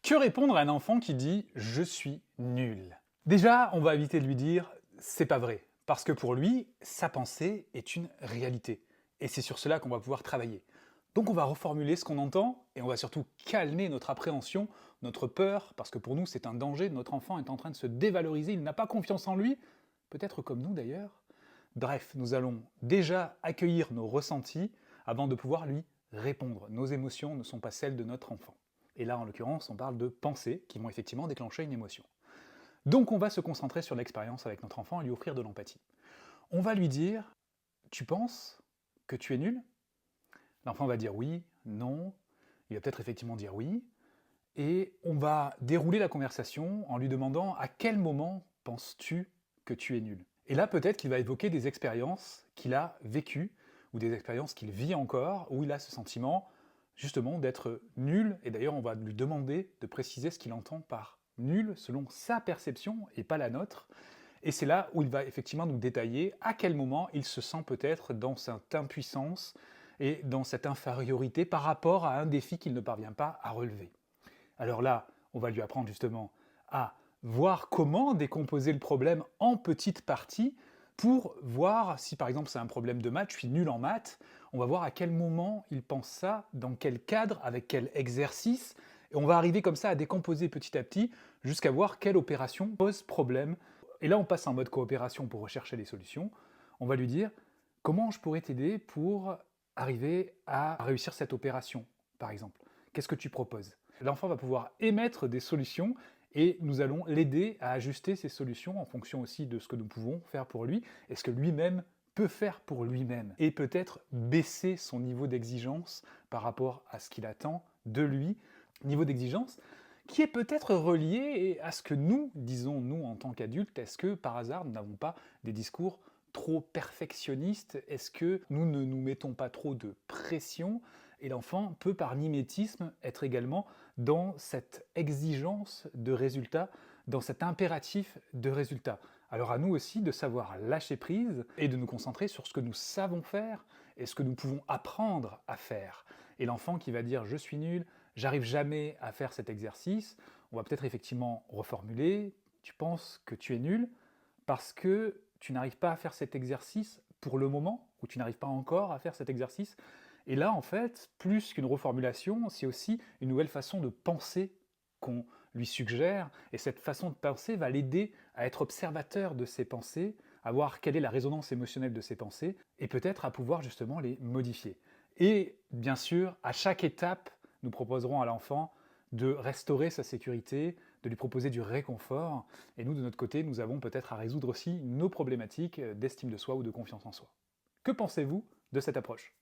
Que répondre à un enfant qui dit « je suis nul ». Déjà, on va éviter de lui dire « c'est pas vrai », parce que pour lui, sa pensée est une réalité. Et c'est sur cela qu'on va pouvoir travailler. Donc on va reformuler ce qu'on entend, et on va surtout calmer notre appréhension, notre peur, parce que pour nous c'est un danger, notre enfant est en train de se dévaloriser, il n'a pas confiance en lui, peut-être comme nous d'ailleurs. Bref, nous allons déjà accueillir nos ressentis avant de pouvoir lui répondre. Nos émotions ne sont pas celles de notre enfant. Et là, en l'occurrence, on parle de pensées qui vont effectivement déclencher une émotion. Donc on va se concentrer sur l'expérience avec notre enfant et lui offrir de l'empathie. On va lui dire « tu penses que tu es nul ?» L'enfant va dire oui, non, il va peut-être effectivement dire oui, et on va dérouler la conversation en lui demandant « à quel moment penses-tu que tu es nul ?» Et là peut-être qu'il va évoquer des expériences qu'il a vécues, ou des expériences qu'il vit encore, où il a ce sentiment justement d'être nul, et d'ailleurs on va lui demander de préciser ce qu'il entend par nul selon sa perception et pas la nôtre, et c'est là où il va effectivement nous détailler à quel moment il se sent peut-être dans cette impuissance et dans cette infériorité par rapport à un défi qu'il ne parvient pas à relever. Alors là, on va lui apprendre justement à voir comment décomposer le problème en petites parties pour voir si par exemple c'est un problème de maths, je suis nul en maths, on va voir à quel moment il pense ça, dans quel cadre, avec quel exercice, et on va arriver comme ça à décomposer petit à petit jusqu'à voir quelle opération pose problème. Et là on passe en mode coopération pour rechercher les solutions. On va lui dire comment je pourrais t'aider pour arriver à réussir cette opération, par exemple. Qu'est-ce que tu proposes? L'enfant va pouvoir émettre des solutions et nous allons l'aider à ajuster ces solutions en fonction aussi de ce que nous pouvons faire pour lui et ce que lui-même peut faire pour lui-même. Et peut-être baisser son niveau d'exigence par rapport à ce qu'il attend de lui, niveau d'exigence qui est peut-être relié à ce que nous disons, nous, en tant qu'adultes. Est-ce que, par hasard, nous n'avons pas des discours trop perfectionnistes? Est-ce que nous ne nous mettons pas trop de pression? Et l'enfant peut, par mimétisme, être également dans cette exigence de résultat, dans cet impératif de résultat. Alors à nous aussi de savoir lâcher prise et de nous concentrer sur ce que nous savons faire et ce que nous pouvons apprendre à faire. Et l'enfant qui va dire « je suis nul », j'arrive jamais à faire cet exercice, on va peut-être effectivement reformuler, tu penses que tu es nul parce que tu n'arrives pas à faire cet exercice pour le moment, ou tu n'arrives pas encore à faire cet exercice. Et là, en fait, plus qu'une reformulation, c'est aussi une nouvelle façon de penser qu'on lui suggère, et cette façon de penser va l'aider à être observateur de ses pensées, à voir quelle est la résonance émotionnelle de ses pensées, et peut-être à pouvoir justement les modifier. Et bien sûr, à chaque étape, nous proposerons à l'enfant de restaurer sa sécurité, de lui proposer du réconfort, et nous, de notre côté, nous avons peut-être à résoudre aussi nos problématiques d'estime de soi ou de confiance en soi. Que pensez-vous de cette approche ?